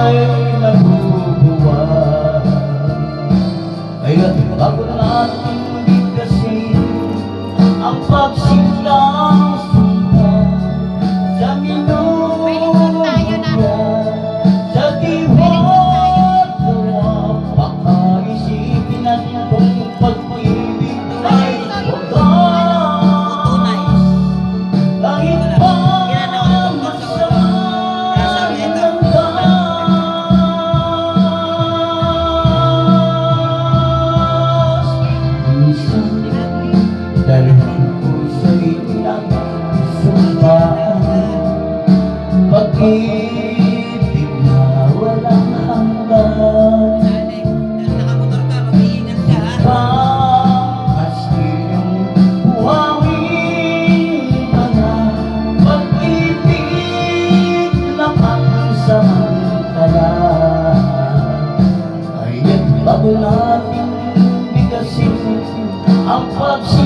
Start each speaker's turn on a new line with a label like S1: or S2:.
S1: ay nabubuwan. Kaya't bago natin bigkasin ang pagsilang sumpa sa minuto sa diwata, baka isipin at kung pag-ibig ay wagas. Kahit pa masama ang landas, minsan dalhin ko sa ilang sambahan, pag-ibig na walang hanggan. Maski yung buhangin ka na, pag-ibig lang ang samantala. Kaya't bago natin bigkasin ang pagsisikap